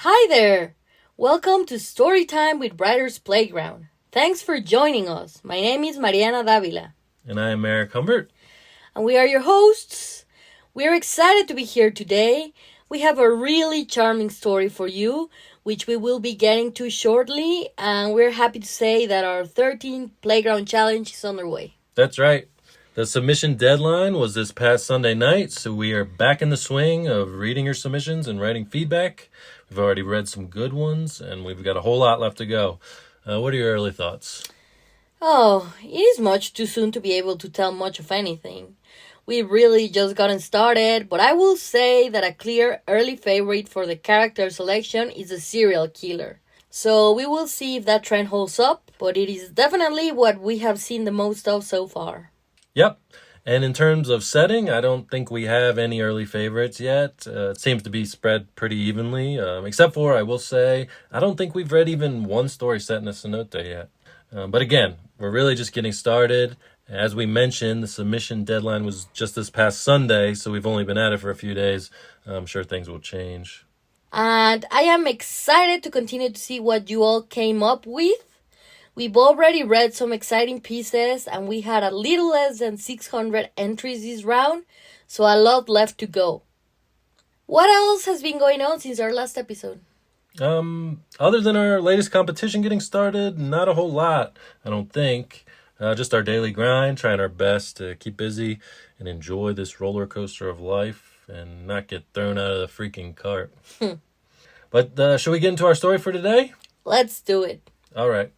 Hi there! Welcome to Storytime with Writer's Playground. Thanks for joining us. My name is Mariana Davila. And I am Eric Humbert. And we are your hosts. We are excited to be here today. We have a really charming story for you, which we will be getting to shortly. And we're happy to say that our 13th Playground Challenge is underway. That's right. The submission deadline was this past Sunday night, so we are back in the swing of reading your submissions and writing feedback. We've already read some good ones, and we've got a whole lot left to go. What are your early thoughts? Oh, it is much too soon to be able to tell much of anything. We've really just gotten started, but I will say that a clear early favorite for the character selection is a serial killer. So we will see if that trend holds up, but it is definitely what we have seen the most of so far. Yep. And in terms of setting, I don't think we have any early favorites yet. It seems to be spread pretty evenly, except for, I will say, I don't think we've read even one story set in a cenote yet. But again, we're really just getting started. As we mentioned, the submission deadline was just this past Sunday, so we've only been at it for a few days. I'm sure things will change. And I am excited to continue to see what you all came up with. We've already read some exciting pieces, and we had a little less than 600 entries this round, so a lot left to go. What else has been going on since our last episode? Other than our latest competition getting started, not a whole lot, I don't think. Just our daily grind, trying our best to keep busy and enjoy this roller coaster of life and not get thrown out of the freaking cart. But should we get into our story for today? Let's do it. All right.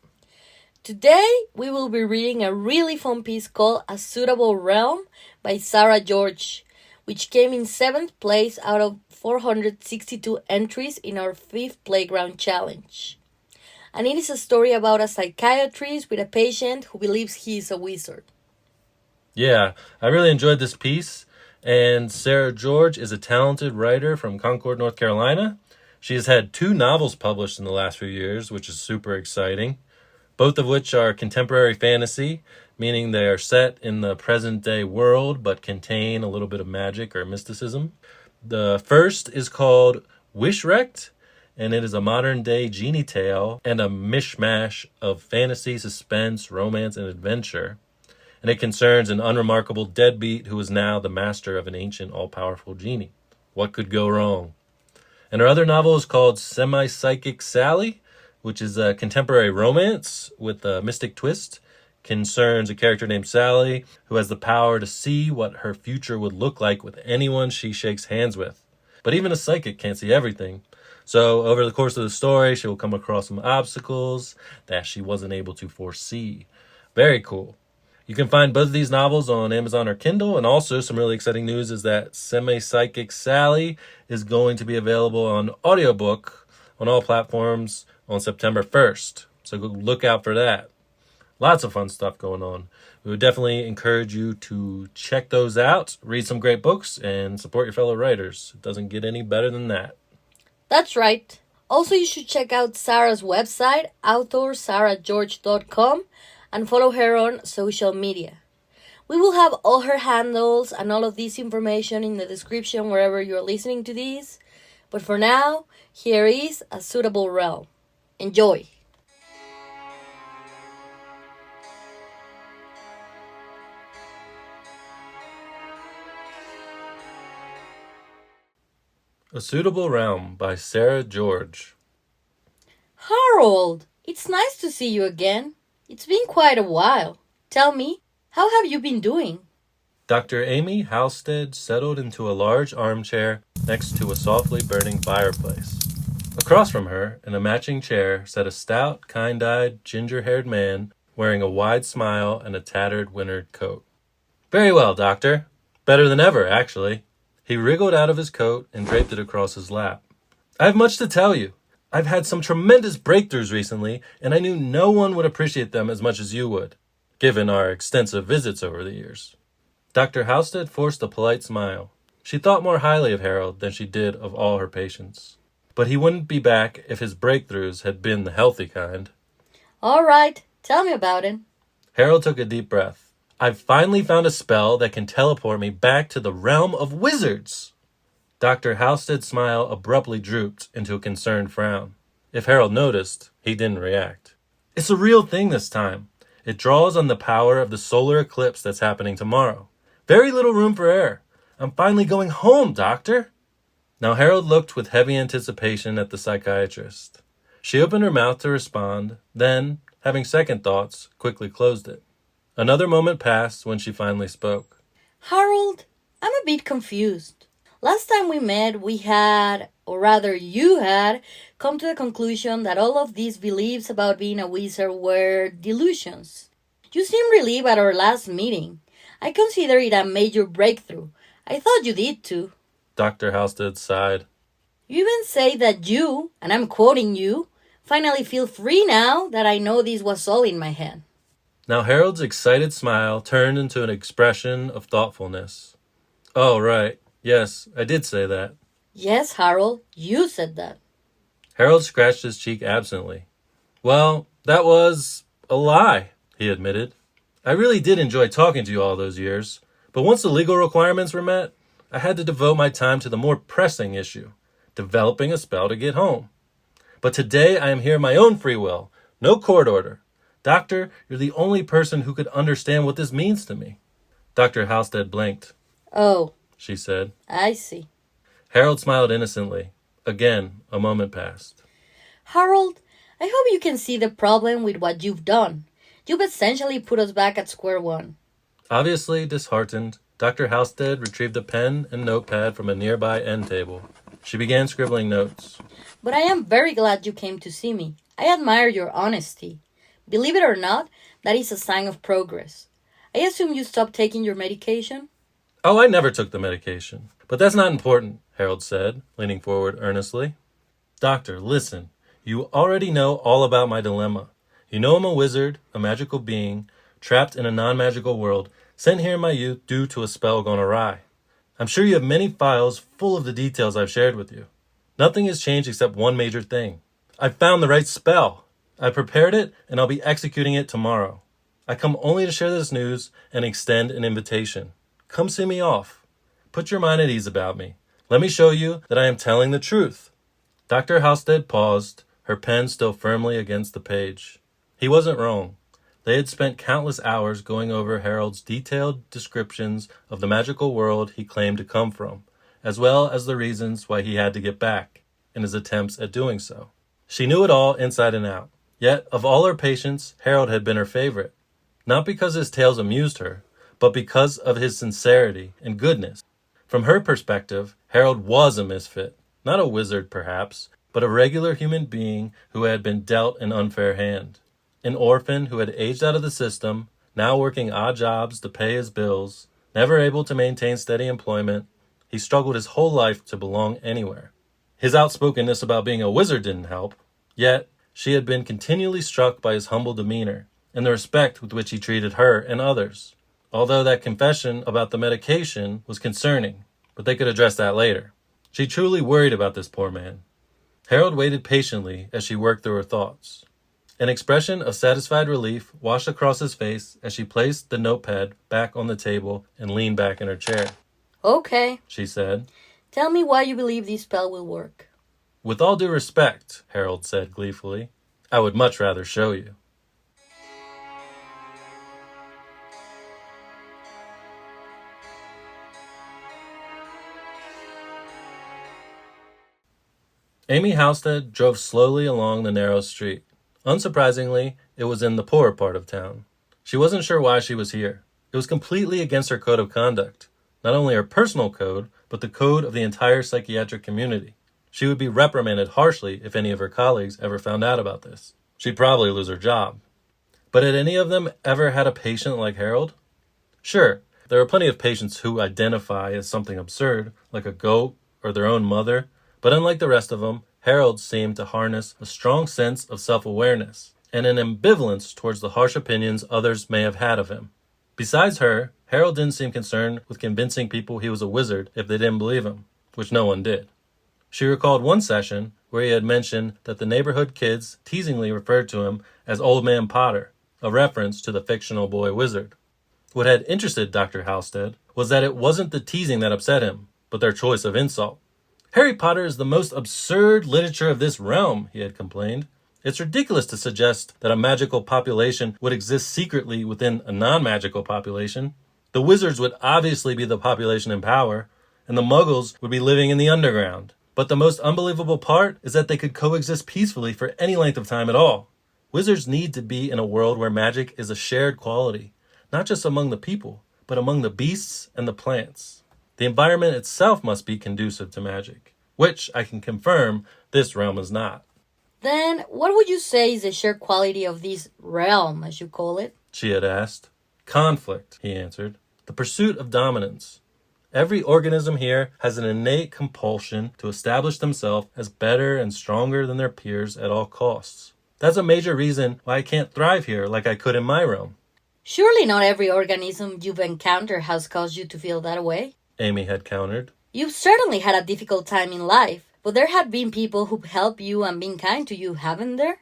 Today, we will be reading a really fun piece called A Suitable Realm by Sara George, which came in 7th place out of 462 entries in our 5th Playground Challenge. And it is a story about a psychiatrist with a patient who believes he is a wizard. Yeah, I really enjoyed this piece, and Sara George is a talented writer from Concord, North Carolina. She has had 2 novels published in the last few years, which is super exciting. Both of which are contemporary fantasy, meaning they are set in the present-day world but contain a little bit of magic or mysticism. The first is called Wishwrecked, and it is a modern-day genie tale and a mishmash of fantasy, suspense, romance, and adventure. And it concerns an unremarkable deadbeat who is now the master of an ancient all-powerful genie. What could go wrong? And her other novel is called Semi-Psychic Sally, which is a contemporary romance with a mystic twist, concerns a character named Sally who has the power to see what her future would look like with anyone she shakes hands with. But even a psychic can't see everything. So over the course of the story, she will come across some obstacles that she wasn't able to foresee. Very cool. You can find both of these novels on Amazon or Kindle, and also some really exciting news is that Semi-Psychic Sally is going to be available on audiobook on all platforms on September 1st. So go look out for that. Lots of fun stuff going on. We would definitely encourage you to check those out, read some great books, and support your fellow writers. It doesn't get any better than that. That's right. Also, you should check out Sara's website, authorsarageorge.com, and follow her on social media. We will have all her handles and all of this information in the description wherever you're listening to these. But for now, here is A Suitable Realm. Enjoy! A Suitable Realm by Sara George. Harold, it's nice to see you again. It's been quite a while. Tell me, how have you been doing? Dr. Amy Halstead settled into a large armchair next to a softly burning fireplace. Across from her, in a matching chair, sat a stout, kind-eyed, ginger-haired man wearing a wide smile and a tattered wintered coat. "Very well, Doctor. Better than ever, actually." He wriggled out of his coat and draped it across his lap. "I have much to tell you. I've had some tremendous breakthroughs recently, and I knew no one would appreciate them as much as you would, given our extensive visits over the years." Dr. Halstead forced a polite smile. She thought more highly of Harold than she did of all her patients. But he wouldn't be back if his breakthroughs had been the healthy kind. All right, tell me about it. Harold took a deep breath. "I've finally found a spell that can teleport me back to the realm of wizards." Dr. Halstead's smile abruptly drooped into a concerned frown. If Harold noticed, he didn't react. It's a real thing this time. It draws on the power of the solar eclipse that's happening tomorrow. Very little room for error. I'm finally going home, doctor. Now Harold looked with heavy anticipation at the psychiatrist. She opened her mouth to respond, then, having second thoughts, quickly closed it. Another moment passed when she finally spoke. Harold, I'm a bit confused. Last time we met, we had, or rather you had, come to the conclusion that all of these beliefs about being a wizard were delusions. You seemed relieved at our last meeting. I consider it a major breakthrough. I thought you did too. Dr. Halstead sighed. You even say that you, and I'm quoting you, finally feel free now that I know this was all in my head. Now Harold's excited smile turned into an expression of thoughtfulness. Oh, right. Yes, I did say that. Yes, Harold, you said that. Harold scratched his cheek absently. Well, that was a lie, he admitted. I really did enjoy talking to you all those years, but once the legal requirements were met, I had to devote my time to the more pressing issue, developing a spell to get home. But today I am here of my own free will, no court order. Doctor, you're the only person who could understand what this means to me. Dr. Halstead blinked. Oh, She said. I see. Harold smiled innocently. Again, a moment passed. Harold, I hope you can see the problem with what you've done. You've essentially put us back at square one. Obviously disheartened, Dr. Halstead retrieved a pen and notepad from a nearby end table. She began scribbling notes. But I am very glad you came to see me. I admire your honesty. Believe it or not, that is a sign of progress. I assume you stopped taking your medication? Oh, I never took the medication. But that's not important, Harold said, leaning forward earnestly. Doctor, listen. You already know all about my dilemma. You know I'm a wizard, a magical being, trapped in a non-magical world, sent here in my youth due to a spell gone awry. I'm sure you have many files full of the details I've shared with you. Nothing has changed except one major thing. I found the right spell. I prepared it, and I'll be executing it tomorrow. I come only to share this news and extend an invitation. Come see me off. Put your mind at ease about me. Let me show you that I am telling the truth. Dr. Halstead paused, her pen still firmly against the page. He wasn't wrong. They had spent countless hours going over Harold's detailed descriptions of the magical world he claimed to come from, as well as the reasons why he had to get back, in his attempts at doing so. She knew it all inside and out. Yet, of all her patients, Harold had been her favorite. Not because his tales amused her, but because of his sincerity and goodness. From her perspective, Harold was a misfit. Not a wizard, perhaps, but a regular human being who had been dealt an unfair hand. An orphan who had aged out of the system, now working odd jobs to pay his bills, never able to maintain steady employment. He struggled his whole life to belong anywhere. His outspokenness about being a wizard didn't help. Yet, she had been continually struck by his humble demeanor and the respect with which he treated her and others. Although that confession about the medication was concerning, but they could address that later. She truly worried about this poor man. Harold waited patiently as she worked through her thoughts. An expression of satisfied relief washed across his face as she placed the notepad back on the table and leaned back in her chair. Okay. She said. Tell me why you believe this spell will work. With all due respect, Harold said gleefully, I would much rather show you. Amy Halstead drove slowly along the narrow street. Unsurprisingly, it was in the poorer part of town. She wasn't sure why she was here. It was completely against her code of conduct. Not only her personal code, but the code of the entire psychiatric community. She would be reprimanded harshly if any of her colleagues ever found out about this. She'd probably lose her job. But had any of them ever had a patient like Harold? Sure, there are plenty of patients who identify as something absurd, like a goat or their own mother, but unlike the rest of them, Harold seemed to harness a strong sense of self-awareness and an ambivalence towards the harsh opinions others may have had of him. Besides her, Harold didn't seem concerned with convincing people he was a wizard if they didn't believe him, which no one did. She recalled one session where he had mentioned that the neighborhood kids teasingly referred to him as Old Man Potter, a reference to the fictional boy wizard. What had interested Dr. Halstead was that it wasn't the teasing that upset him, but their choice of insult. Harry Potter is the most absurd literature of this realm, he had complained. It's ridiculous to suggest that a magical population would exist secretly within a non-magical population. The wizards would obviously be the population in power, and the muggles would be living in the underground. But the most unbelievable part is that they could coexist peacefully for any length of time at all. Wizards need to be in a world where magic is a shared quality, not just among the people, but among the beasts and the plants. The environment itself must be conducive to magic, which I can confirm this realm is not. Then, what would you say is the shared quality of this realm, as you call it? She had asked. Conflict, he answered. The pursuit of dominance. Every organism here has an innate compulsion to establish themselves as better and stronger than their peers at all costs. That's a major reason why I can't thrive here like I could in my realm. Surely not every organism you've encountered has caused you to feel that way. Amy had countered. You've certainly had a difficult time in life, but there have been people who've helped you and been kind to you, haven't there?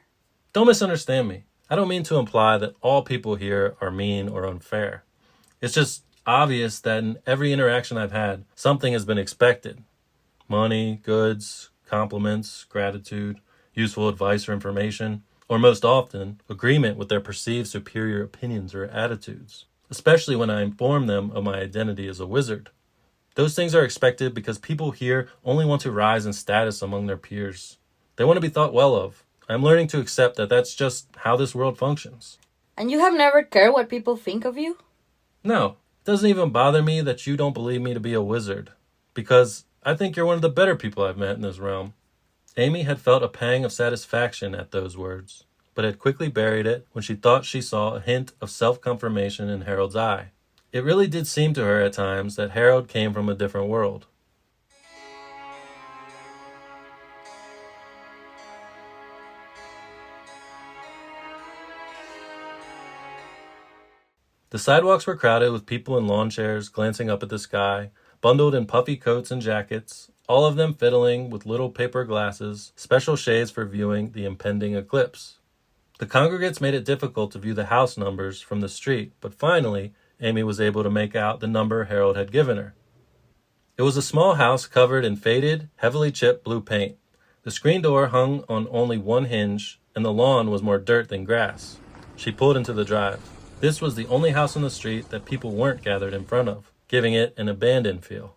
Don't misunderstand me. I don't mean to imply that all people here are mean or unfair. It's just obvious that in every interaction I've had, something has been expected. Money, goods, compliments, gratitude, useful advice or information, or most often, agreement with their perceived superior opinions or attitudes, especially when I inform them of my identity as a wizard. Those things are expected because people here only want to rise in status among their peers. They want to be thought well of. I'm learning to accept that that's just how this world functions. And you have never cared what people think of you? No, it doesn't even bother me that you don't believe me to be a wizard, because I think you're one of the better people I've met in this realm. Amy had felt a pang of satisfaction at those words, but had quickly buried it when she thought she saw a hint of self-confirmation in Harold's eye. It really did seem to her at times that Harold came from a different world. The sidewalks were crowded with people in lawn chairs glancing up at the sky, bundled in puffy coats and jackets, all of them fiddling with little paper glasses, special shades for viewing the impending eclipse. The congregants made it difficult to view the house numbers from the street, but finally, Amy was able to make out the number Harold had given her. It was a small house covered in faded, heavily chipped blue paint. The screen door hung on only one hinge, and the lawn was more dirt than grass. She pulled into the drive. This was the only house on the street that people weren't gathered in front of, giving it an abandoned feel.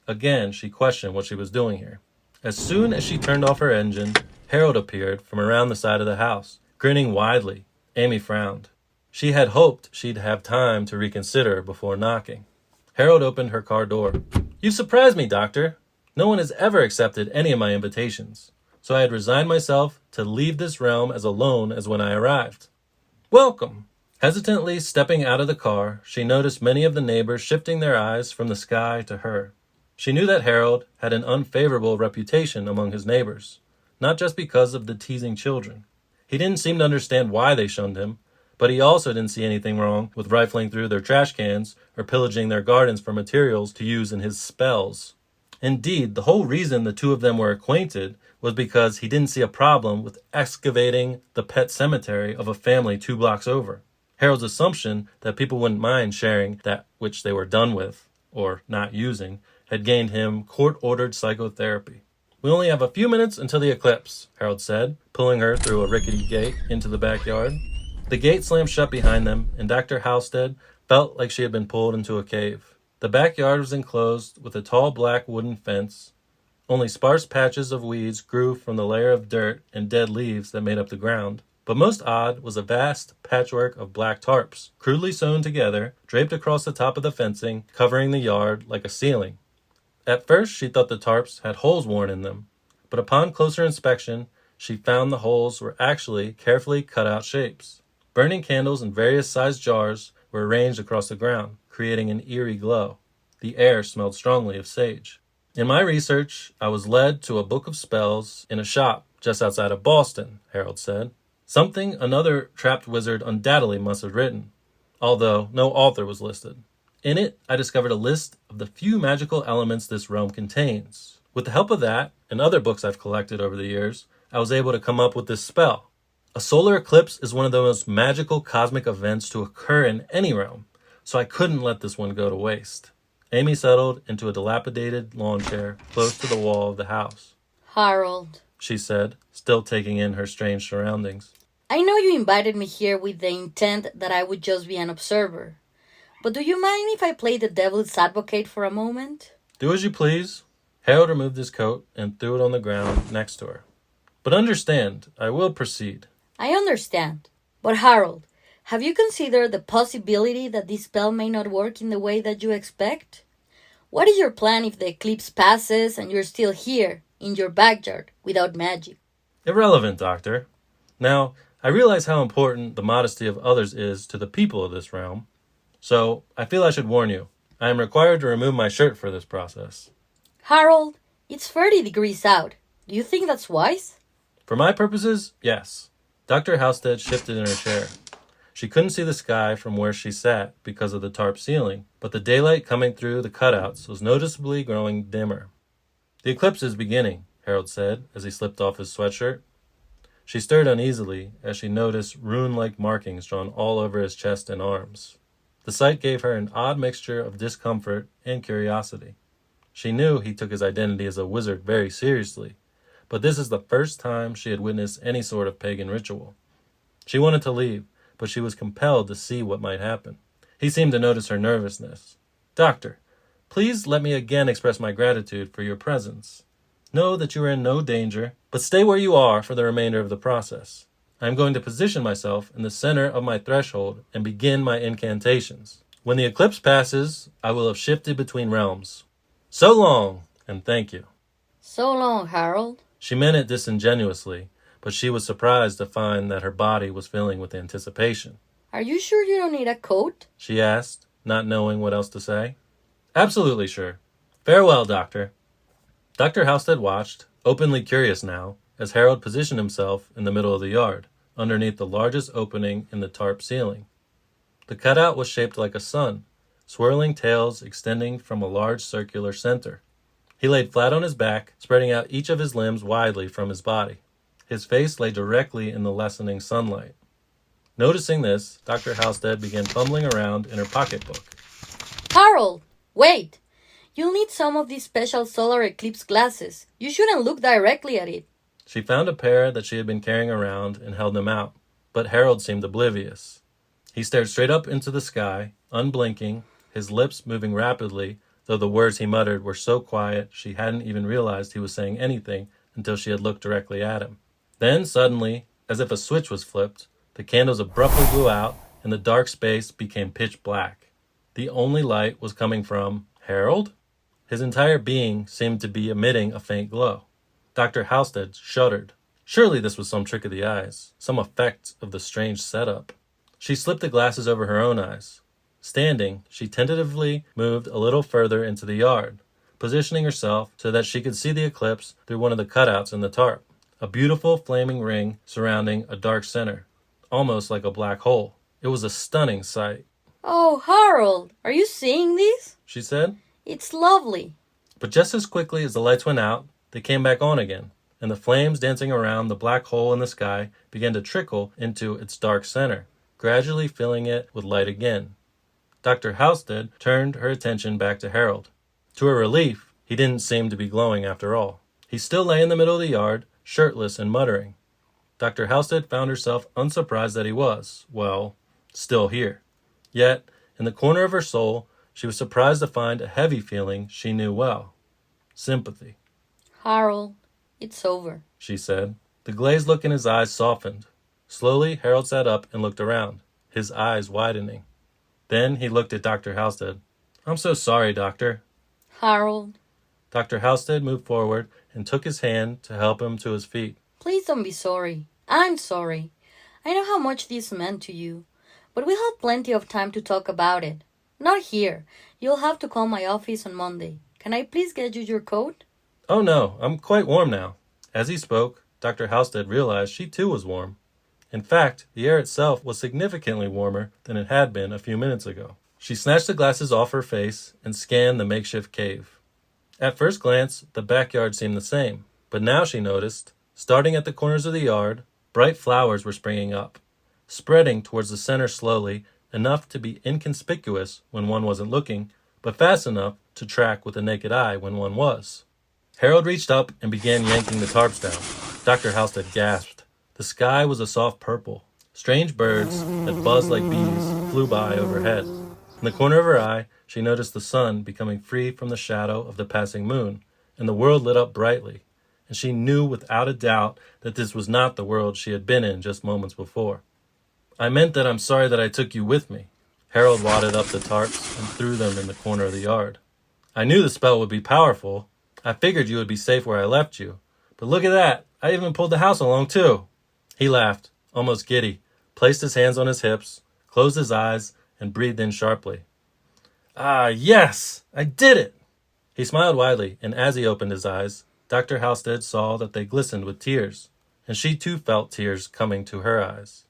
Again, she questioned what she was doing here. As soon as she turned off her engine, Harold appeared from around the side of the house, grinning widely. Amy frowned. She had hoped she'd have time to reconsider before knocking. Harold opened her car door. "You've surprised me, Doctor. No one has ever accepted any of my invitations, so I had resigned myself to leave this realm as alone as when I arrived." "Welcome." Hesitantly stepping out of the car, she noticed many of the neighbors shifting their eyes from the sky to her. She knew that Harold had an unfavorable reputation among his neighbors, not just because of the teasing children. He didn't seem to understand why they shunned him, but he also didn't see anything wrong with rifling through their trash cans or pillaging their gardens for materials to use in his spells. Indeed, the whole reason the two of them were acquainted was because he didn't see a problem with excavating the pet cemetery of a family 2 blocks over. Harold's assumption that people wouldn't mind sharing that which they were done with, or not using, had gained him court-ordered psychotherapy. "We only have a few minutes until the eclipse," Harold said, pulling her through a rickety gate into the backyard. The gate slammed shut behind them, and Dr. Halstead felt like she had been pulled into a cave. The backyard was enclosed with a tall black wooden fence. Only sparse patches of weeds grew from the layer of dirt and dead leaves that made up the ground. But most odd was a vast patchwork of black tarps, crudely sewn together, draped across the top of the fencing, covering the yard like a ceiling. At first she thought the tarps had holes worn in them, but upon closer inspection, she found the holes were actually carefully cut out shapes. Burning candles in various sized jars were arranged across the ground, creating an eerie glow. The air smelled strongly of sage. In my research, I was led to a book of spells in a shop just outside of Boston, Harold said. Something another trapped wizard undoubtedly must have written, although no author was listed. In it, I discovered a list of the few magical elements this realm contains. With the help of that, and other books I've collected over the years, I was able to come up with this spell. A solar eclipse is one of the most magical cosmic events to occur in any realm, so I couldn't let this one go to waste. Amy settled into a dilapidated lawn chair close to the wall of the house. Harold, She said, still taking in her strange surroundings. I know you invited me here with the intent that I would just be an observer. But do you mind if I play the devil's advocate for a moment? Do as you please. Harold removed his coat and threw it on the ground next to her. But understand, I will proceed. I understand. But Harold, have you considered the possibility that this spell may not work in the way that you expect? What is your plan if the eclipse passes and you're still here, in your backyard, without magic? Irrelevant, Doctor. Now, I realize how important the modesty of others is to the people of this realm, so I feel I should warn you. I am required to remove my shirt for this process. Harold, it's 30 degrees out. Do you think that's wise? For my purposes, yes. Dr. Halstead shifted in her chair. She couldn't see the sky from where she sat because of the tarp ceiling, but the daylight coming through the cutouts was noticeably growing dimmer. The eclipse is beginning, Harold said as he slipped off his sweatshirt. She stirred uneasily as she noticed rune-like markings drawn all over his chest and arms. The sight gave her an odd mixture of discomfort and curiosity. She knew he took his identity as a wizard very seriously, but this is the first time she had witnessed any sort of pagan ritual. She wanted to leave, but she was compelled to see what might happen. He seemed to notice her nervousness. Doctor, please let me again express my gratitude for your presence. Know that you are in no danger, but stay where you are for the remainder of the process. I am going to position myself in the center of my threshold and begin my incantations. When the eclipse passes, I will have shifted between realms. So long, and thank you. So long, Harold. She meant it disingenuously, but she was surprised to find that her body was filling with anticipation. Are you sure you don't need a coat? She asked, not knowing what else to say. Absolutely sure. Farewell, Doctor. Dr. Halstead watched, openly curious now, as Harold positioned himself in the middle of the yard, underneath the largest opening in the tarp ceiling. The cutout was shaped like a sun, swirling tails extending from a large circular center. He laid flat on his back, spreading out each of his limbs widely from his body. His face lay directly in the lessening sunlight. Noticing this, Dr. Halstead began fumbling around in her pocketbook. Harold, wait! You'll need some of these special solar eclipse glasses. You shouldn't look directly at it. She found a pair that she had been carrying around and held them out, but Harold seemed oblivious. He stared straight up into the sky, unblinking, his lips moving rapidly, though the words he muttered were so quiet she hadn't even realized he was saying anything until she had looked directly at him. Then, suddenly, as if a switch was flipped, the candles abruptly blew out and the dark space became pitch black. The only light was coming from Harold? His entire being seemed to be emitting a faint glow. Dr. Halstead shuddered. Surely this was some trick of the eyes, some effect of the strange setup. She slipped the glasses over her own eyes. Standing, she tentatively moved a little further into the yard, positioning herself so that she could see the eclipse through one of the cutouts in the tarp. A beautiful flaming ring surrounding a dark center, almost like a black hole. It was a stunning sight. Oh, Harold, are you seeing this? She said. It's lovely. But just as quickly as the lights went out, they came back on again, and the flames dancing around the black hole in the sky began to trickle into its dark center, gradually filling it with light again. Dr. Halstead turned her attention back to Harold. To her relief, he didn't seem to be glowing after all. He still lay in the middle of the yard, shirtless and muttering. Dr. Halstead found herself unsurprised that he was, well, still here. Yet, in the corner of her soul, she was surprised to find a heavy feeling she knew well. Sympathy. Harold, it's over, she said. The glazed look in his eyes softened. Slowly, Harold sat up and looked around, his eyes widening. Then he looked at Dr. Halstead. I'm so sorry, Doctor. Harold. Dr. Halstead moved forward and took his hand to help him to his feet. Please don't be sorry. I'm sorry. I know how much this meant to you, but we'll have plenty of time to talk about it. Not here. You'll have to call my office on Monday. Can I please get you your coat? Oh no, I'm quite warm now. As he spoke, Dr. Halstead realized she too was warm. In fact, the air itself was significantly warmer than it had been a few minutes ago. She snatched the glasses off her face and scanned the makeshift cave. At first glance, the backyard seemed the same, but now she noticed, starting at the corners of the yard, bright flowers were springing up, spreading towards the center slowly, enough to be inconspicuous when one wasn't looking, but fast enough to track with the naked eye when one was. Harold reached up and began yanking the tarps down. Dr. Halstead gasped. The sky was a soft purple. Strange birds that buzzed like bees flew by overhead. In the corner of her eye, she noticed the sun becoming free from the shadow of the passing moon, and the world lit up brightly. And she knew without a doubt that this was not the world she had been in just moments before. I meant that I'm sorry that I took you with me. Harold wadded up the tarps and threw them in the corner of the yard. I knew the spell would be powerful. I figured you would be safe where I left you. But look at that. I even pulled the house along too. He laughed, almost giddy, placed his hands on his hips, closed his eyes, and breathed in sharply. Ah, yes! I did it! He smiled widely, and as he opened his eyes, Dr. Halstead saw that they glistened with tears, and she too felt tears coming to her eyes.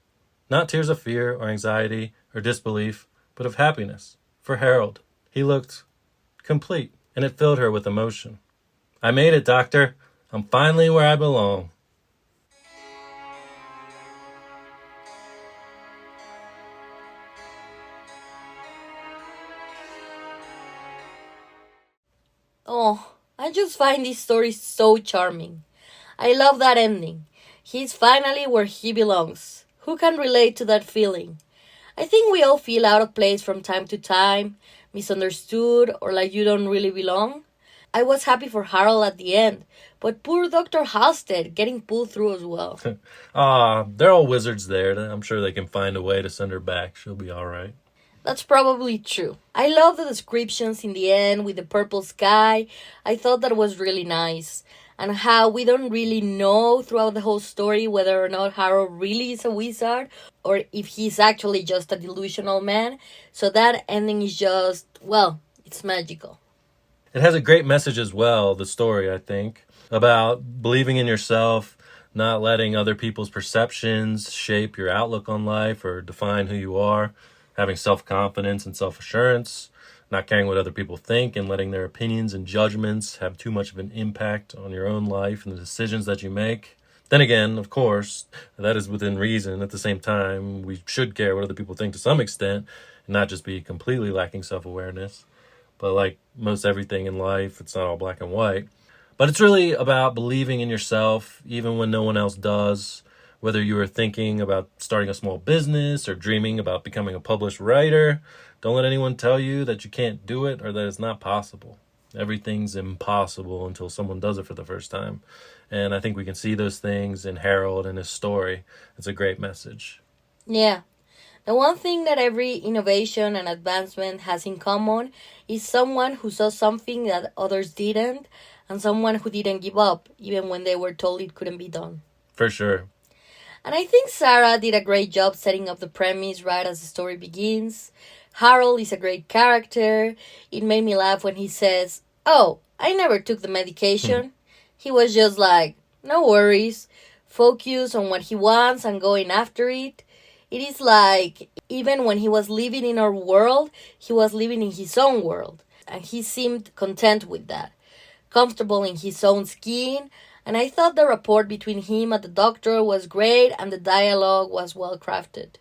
Not tears of fear or anxiety or disbelief, but of happiness. For Harold, he looked complete, and it filled her with emotion. I made it, Doctor. I'm finally where I belong. Oh, I just find this story so charming. I love that ending. He's finally where he belongs. Who can relate to that feeling? I think we all feel out of place from time to time, misunderstood, or like you don't really belong. I was happy for Harold at the end, but poor Dr. Halstead getting pulled through as well. They're all wizards there. I'm sure they can find a way to send her back. She'll be all right. That's probably true. I love the descriptions in the end with the purple sky. I thought that was really nice. And how we don't really know throughout the whole story whether or not Harold really is a wizard or if he's actually just a delusional man. So that ending is just, well, it's magical. It has a great message as well, the story, I think, about believing in yourself, not letting other people's perceptions shape your outlook on life or define who you are, having self-confidence and self-assurance, not caring what other people think and letting their opinions and judgments have too much of an impact on your own life and the decisions that you make. Then again, of course, that is within reason. At the same time, we should care what other people think to some extent and not just be completely lacking self-awareness. But like most everything in life, it's not all black and white. But it's really about believing in yourself, even when no one else does. Whether you are thinking about starting a small business or dreaming about becoming a published writer, don't let anyone tell you that you can't do it or that it's not possible. Everything's impossible until someone does it for the first time. And I think we can see those things in Harold and his story. It's a great message. Yeah. The one thing that every innovation and advancement has in common is someone who saw something that others didn't and someone who didn't give up even when they were told it couldn't be done. For sure. And I think Sara did a great job setting up the premise right as the story begins. Harold is a great character. It made me laugh when he says, "Oh, I never took the medication." He was just like, no worries. Focus on what he wants and going after it. It is like, even when he was living in our world, he was living in his own world. And he seemed content with that. Comfortable in his own skin. And I thought the rapport between him and the doctor was great and the dialogue was well crafted.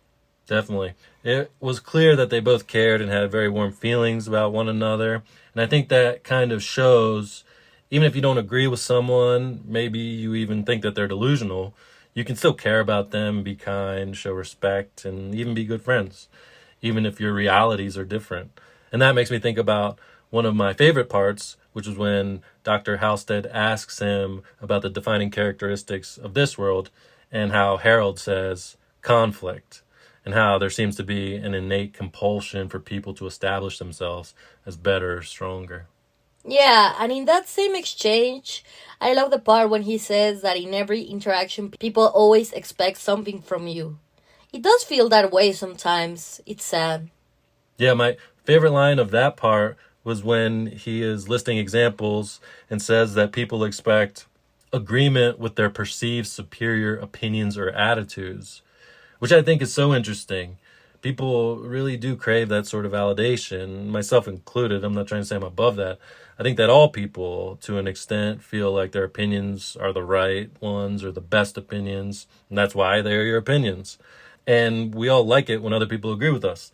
Definitely. It was clear that they both cared and had very warm feelings about one another. And I think that kind of shows, even if you don't agree with someone, maybe you even think that they're delusional, you can still care about them, be kind, show respect, and even be good friends, even if your realities are different. And that makes me think about one of my favorite parts, which is when Dr. Halstead asks him about the defining characteristics of this world and how Harold says conflict and how there seems to be an innate compulsion for people to establish themselves as better, stronger. Yeah, and in that same exchange, I love the part when he says that in every interaction, people always expect something from you. It does feel that way sometimes. It's sad. Yeah, my favorite line of that part was when he is listing examples and says that people expect agreement with their perceived superior opinions or attitudes, which I think is so interesting. People really do crave that sort of validation, myself included. I'm not trying to say I'm above that. I think that all people, to an extent, feel like their opinions are the right ones or the best opinions, and that's why they're your opinions. And we all like it when other people agree with us.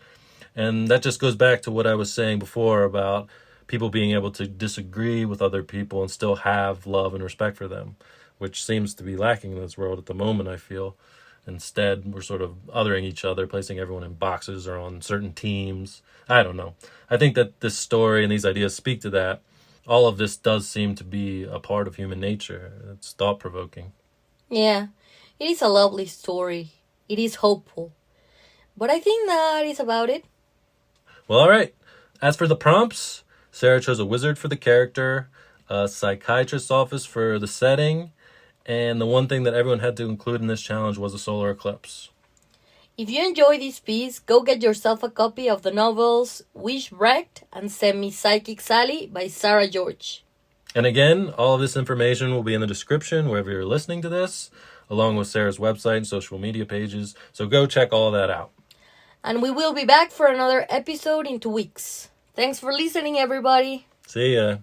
And that just goes back to what I was saying before about people being able to disagree with other people and still have love and respect for them, which seems to be lacking in this world at the moment, I feel. Instead, we're sort of othering each other, placing everyone in boxes or on certain teams. I don't know. I think that this story and these ideas speak to that. All of this does seem to be a part of human nature. It's thought-provoking. Yeah, it is a lovely story. It is hopeful. But I think that is about it. Well, all right. As for the prompts, Sarah chose a wizard for the character, a psychiatrist's office for the setting, and the one thing that everyone had to include in this challenge was a solar eclipse. If you enjoy this piece, go get yourself a copy of the novels Wish Wrecked and Semi Psychic Sally by Sarah George. And again, all of this information will be in the description wherever you're listening to this, along with Sarah's website and social media pages. So go check all that out. And we will be back for another episode in 2 weeks. Thanks for listening, everybody. See ya.